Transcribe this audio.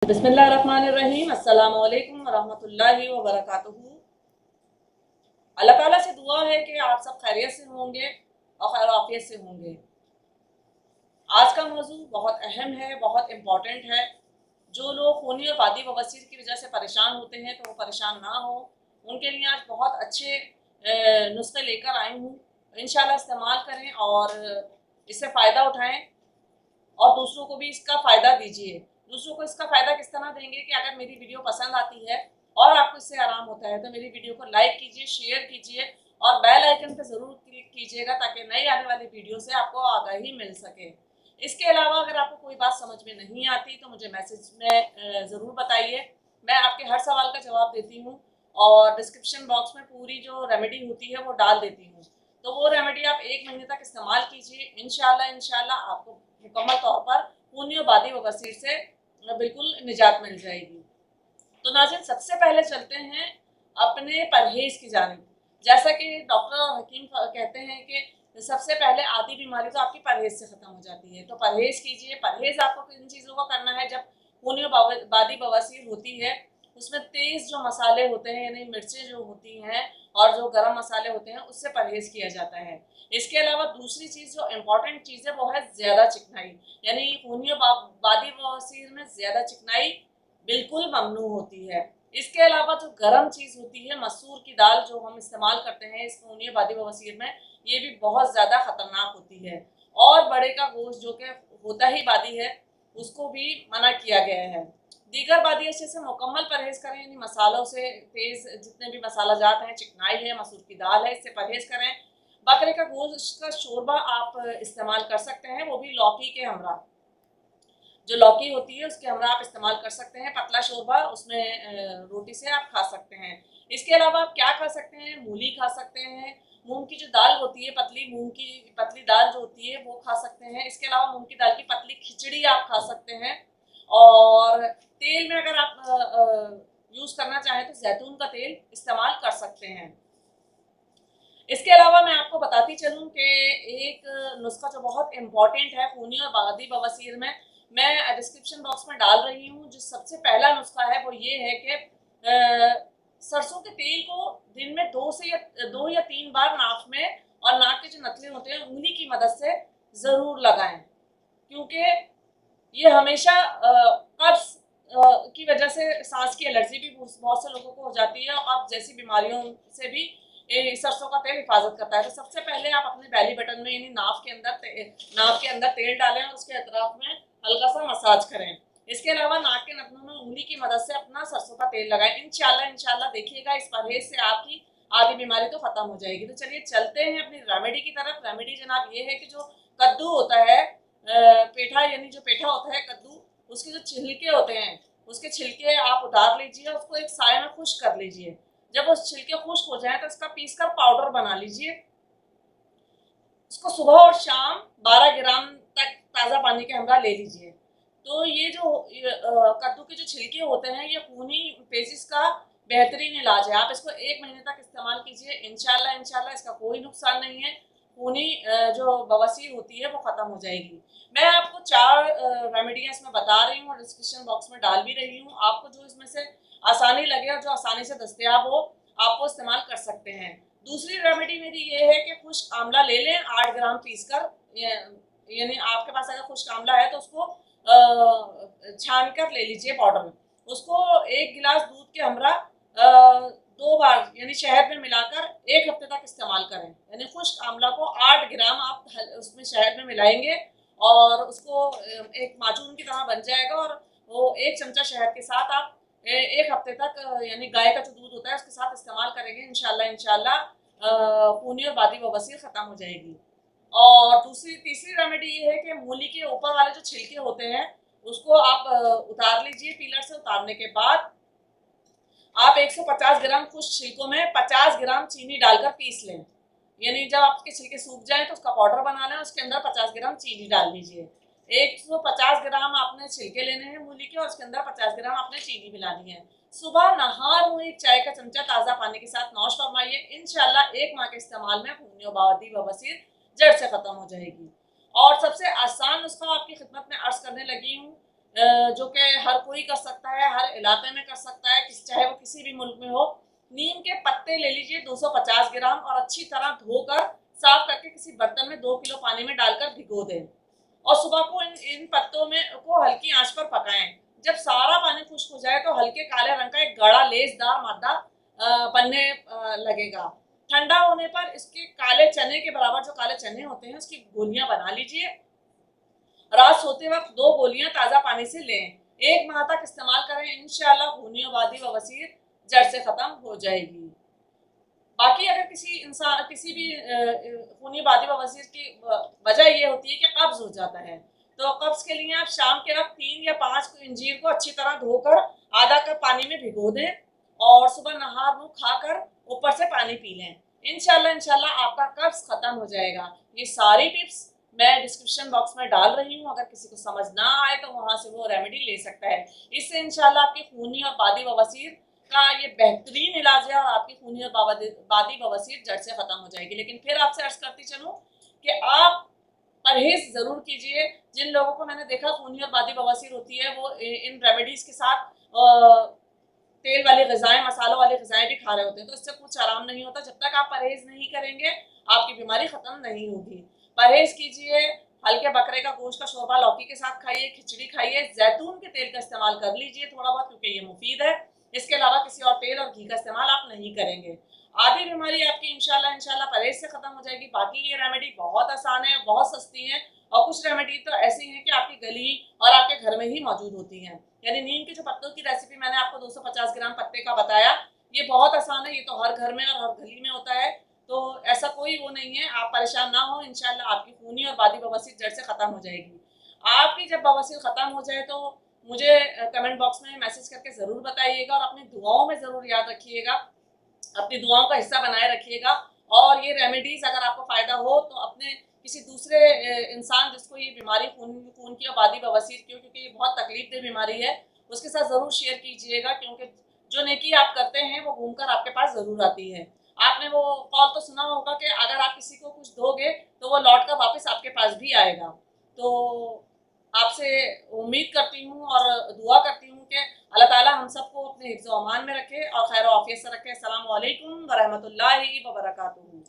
बिस्मिल्लाहिर्रहमानिर्रहीम। अस्सलामु अलैकुम वरहमतुल्लाहि वबरकातुहू। अल्लाह ताला से दुआ है कि आप सब खैरियत से होंगे और खैर आफियत से होंगे। आज का मौजू बहुत अहम है, बहुत इम्पॉर्टेंट है। जो लोग खूनी और वादी बवासीर की वजह से परेशान होते हैं तो वो परेशान ना हो, उनके लिए आज बहुत अच्छे नुस्खे लेकर आई हूँ। इंशाल्लाह इस्तेमाल करें और इससे फ़ायदा उठाएं और दूसरों को भी इसका फ़ायदा दीजिए। दूसरों को इसका फ़ायदा किस तरह देंगे कि अगर मेरी वीडियो पसंद आती है और आपको इससे आराम होता है तो मेरी वीडियो को लाइक कीजिए, शेयर कीजिए और बेल आइकन पर ज़रूर क्लिक कीजिएगा ताकि नई आने वाली वीडियो से आपको आगाही मिल सके। इसके अलावा अगर आपको कोई बात समझ में नहीं आती तो मुझे मैसेज में ज़रूर बताइए। मैं आपके हर सवाल का जवाब देती हूँ और डिस्क्रिप्शन बॉक्स में पूरी जो रेमेडी होती है वो डाल देती हूँ। तो वो रेमेडी आप 1 महीने तक इस्तेमाल कीजिए। इंशाल्लाह आपको मुकम्मल तौर पर खूनी और वादी बवासीर से बिल्कुल निजात मिल जाएगी। तो नाज़रीन, सबसे पहले चलते हैं अपने परहेज़ की जानिब। जैसा कि डॉक्टर और हकीम कहते हैं कि सबसे पहले आधी बीमारी तो आपकी परहेज़ से ख़त्म हो जाती है। तो परहेज़ कीजिए। परहेज़ आपको किन चीज़ों का करना है जब खूनी और वादी बवासीर होती है? उसमें तेज़ जो मसाले होते हैं यानी मिर्चें जो होती हैं और जो गरम मसाले होते हैं उससे परहेज़ किया जाता है। इसके अलावा दूसरी चीज़ जो इम्पॉर्टेंट चीज़ है वो है ज़्यादा चिकनाई। यानी खूनी और वादी बवासीर में ज़्यादा चिकनाई बिल्कुल ममनू होती है। इसके अलावा जो गरम चीज़ होती है मसूर की दाल जो हम इस्तेमाल करते हैं इस खूनी वादी बवासीर में, ये भी बहुत ज़्यादा ख़तरनाक होती है। और बड़े का गोश्त जो कि होता ही वादी है उसको भी मना किया गया है। दीगर वादी अशे से मुकम्मल परहेज़ करें, यानी मसालों से तेज़ जितने भी मसाला जात हैं, चिकनाई है, मसूर की दाल है, इससे परहेज़ करें। बकरे का गोश्त का शोरबा आप इस्तेमाल कर सकते हैं, वो भी लौकी के हमरा। जो लौकी होती है उसके हमरा आप इस्तेमाल कर सकते हैं। पतला शोरबा उसमें रोटी से आप खा सकते हैं। इसके अलावा आप क्या खा सकते हैं? मूली खा सकते हैं। मूंग की जो दाल होती है, पतली मूंग की पतली दाल जो होती है वो खा सकते हैं। इसके अलावा मूंग की दाल की पतली खिचड़ी आप खा सकते हैं। और तेल में अगर आप यूज़ करना चाहें तो जैतून का तेल इस्तेमाल कर सकते हैं। इसके अलावा मैं आपको बताती चलूँ कि एक नुस्खा जो बहुत इम्पॉर्टेंट है खूनी और वादी बवासीर में, मैं डिस्क्रिप्शन बॉक्स में डाल रही हूँ। जो सबसे पहला नुस्खा है वो ये है कि सरसों के तेल को दिन में 2 या 3 बार नाक में और नाक के जो नथले होते हैं उंगली की मदद से ज़रूर लगाएं, क्योंकि ये हमेशा कब्ज़ की वजह से सांस की एलर्जी भी बहुत से लोगों को हो जाती है और कब्ज़ जैसी बीमारियों से भी सरसों का तेल हिफाजत करता है। तो सबसे पहले आप अपने बेली बटन में यानी नाक के अंदर तेल डालें और उसके अतराफ में हल्का सा मसाज करें। इसके अलावा नाक के नथनों में उंगली की मदद से अपना सरसों का तेल लगाएं। इंशाल्लाह देखिएगा इस परहेज से आपकी आधी बीमारी तो खत्म हो जाएगी। तो चलिए चलते हैं अपनी रेमेडी की तरफ। रेमेडी जनाब ये है कि जो कद्दू होता है, पेठा यानी जो पेठा होता है कद्दू, उसके जो छिलके होते हैं उसके छिलके आप उतार लीजिए और उसको एक साए में खुश्क कर लीजिए। जब वो छिलके खुश्क हो जाए तो इसका पीस कर पाउडर बना लीजिए। उसको सुबह और शाम 12 ग्राम तक ताज़ा पानी के हमरा ले लीजिए। तो ये जो कद्दू के जो छिलके होते हैं ये खूनी पेचिश का बेहतरीन इलाज है। आप इसको 1 महीने तक इस्तेमाल कीजिए। इंशाल्लाह इसका कोई नुकसान नहीं है। खूनी जो बवासीर होती है वो ख़त्म हो जाएगी। मैं आपको 4 रेमेडियाँ इसमें बता रही हूँ और डिस्क्रिप्शन बॉक्स में डाल भी रही हूँ। आपको जो इसमें से आसानी लगे और जो आसानी से दस्तयाब हो आप वो इस्तेमाल कर सकते हैं। दूसरी रेमेडी मेरी ये है कि खुश्क आंवला ले लें 8 ग्राम पीस कर, यानी आपके पास अगर खुश्क आंवला है तो उसको छान कर ले लीजिए पाउडर। उसको 1 गिलास दूध के हमरा 2 बार यानी शहद में मिलाकर 1 हफ्ते तक इस्तेमाल करें। यानी खुश्क आंवला को 8 ग्राम आप उसमें शहद में मिलाएंगे और उसको एक माजून की तरह बन जाएगा और वो 1 चमचा शहद के साथ आप 1 हफ्ते तक यानी गाय का जो दूध होता है उसके साथ इस्तेमाल करेंगे। इंशाल्लाह खूनी और वादी बवासीर ख़त्म हो जाएगी। और तीसरी रेमेडी ये है कि मूली के ऊपर वाले जो छिलके होते हैं उसको आप उतार लीजिए। पीलर से उतारने के बाद आप 150 ग्राम खुश्क छिलकों में 50 ग्राम चीनी डालकर पीस लें। यानी जब आपके छिलके सूख जाएं तो उसका पाउडर बना लें, उसके अंदर 50 ग्राम चीनी डाल लीजिए। 150 ग्राम आपने छिलके लेने हैं मूली के और उसके अंदर 50 ग्राम आपने चीनी मिलानी है। सुबह नहार हुए 1 चाय का चमचा ताज़ा पानी के साथ नौश फरमाइए। इंशाल्लाह 1 माह के इस्तेमाल में खूनी और वादी बवासीर जड़ से ख़त्म हो जाएगी। और सबसे आसान नुस्खा आपकी खिदमत में अर्ज़ करने लगी हूँ। जो कि हर कोई कर सकता है, हर इलाके में कर सकता है, चाहे वो किसी भी मुल्क में हो। नीम के पत्ते ले लीजिए 250 ग्राम और अच्छी तरह धोकर साफ करके किसी बर्तन में 2 किलो पानी में डालकर भिगो दें और सुबह को इन पत्तों में को हल्की आंच पर पकाएं। जब सारा पानी खुश्क हो जाए तो हल्के काले रंग का एक गाढ़ा लेसदार मादा बनने लगेगा। ठंडा होने पर इसके काले चने के बराबर जो काले चने होते हैं उसकी गोलियां बना लीजिए। रात सोते वक्त 2 गोलियां ताज़ा पानी से लें। 1 माह तक इस्तेमाल करें, इंशाअल्लाह खूनी वादी बवासीर जड़ से ख़त्म हो जाएगी। बाकी अगर किसी भी खूनी वादी बवासीर की वजह ये होती है कि कब्ज़ हो जाता है, तो कब्ज़ के लिए आप शाम के वक्त 3 या 5 इंजीर को अच्छी तरह धोकर आधा कप पानी में भिगो दें और सुबह नहा मुँह खाकर ऊपर से पानी पी लें। इंशाअल्लाह आपका कब्ज़ ख़त्म हो जाएगा। ये सारी टिप्स मैं डिस्क्रिप्शन बॉक्स में डाल रही हूँ, अगर किसी को समझ ना आए तो वहाँ से वो रेमेडी ले सकता है। इससे इंशाल्लाह आपकी खूनी और बादी बवासीर का ये बेहतरीन इलाज है और आपकी खूनी और बादी बवासीर जड़ से खत्म हो जाएगी। लेकिन फिर आपसे अर्ज करती चलूँ कि आप परहेज जरूर कीजिए। जिन लोगों को मैंने देखा खूनी और बादी बवासीर होती है वो इन रेमेडीज के साथ तेल वाली ग़िज़ाएँ, मसालों वाली ग़िज़ाएँ भी खा रहे होते हैं, तो इससे कुछ आराम नहीं होता। जब तक आप परहेज़ नहीं करेंगे, आपकी बीमारी ख़त्म नहीं होगी। परहेज़ कीजिए, हल्के बकरे का गोश्त का शोरबा लौकी के साथ खाइए, खिचड़ी खाइए, ज़ैतून के तेल का इस्तेमाल कर लीजिए थोड़ा बहुत क्योंकि ये मुफ़ीद है। इसके अलावा किसी और तेल और घी का इस्तेमाल आप नहीं करेंगे। आधी बीमारी आपकी इंशाल्लाह परहेज़ से ख़त्म हो जाएगी। बाकी ये रेमेडी बहुत आसान है, बहुत सस्ती है और कुछ रेमेडी तो ऐसी हैं कि आपकी गली और आपके घर में ही मौजूद होती हैं। यानी नीम के जो पत्तों की रेसिपी मैंने आपको 250 ग्राम पत्ते का बताया, ये बहुत आसान है, ये तो हर घर में और हर गली में होता है, तो ऐसा कोई वो नहीं है, आप परेशान ना हो। इंशाल्लाह आपकी खूनी और बादी बवासीर जड़ से ख़त्म हो जाएगी। आपकी जब बवासीर ख़त्म हो जाए तो मुझे कमेंट बॉक्स में मैसेज करके ज़रूर बताइएगा और अपनी दुआओं में ज़रूर याद रखिएगा, अपनी दुआओं का हिस्सा बनाए रखिएगा। और ये रेमेडीज़ अगर आपको फ़ायदा हो तो अपने किसी दूसरे इंसान जिसको ये बीमारी खून की और बादी बवासीर की हो, क्योंकि ये बहुत तकलीफ़देह बीमारी है, उसके साथ ज़रूर शेयर कीजिएगा क्योंकि जो नेकी आप करते हैं वो घूमकर आपके पास ज़रूर आती है। आपने वो कॉल तो सुना होगा कि अगर आप किसी को कुछ दोगे तो वो लौट कर वापस आपके पास भी आएगा। तो आपसे उम्मीद करती हूँ और दुआ करती हूँ कि अल्लाह ताला हम सबको अपने हिफ्ज़-ओ-अमान में रखे और खैर-ओ-आफ़ियत से रखे। अस्सलामु अलैकुम व रहमतुल्लाहि व बरकातुहू।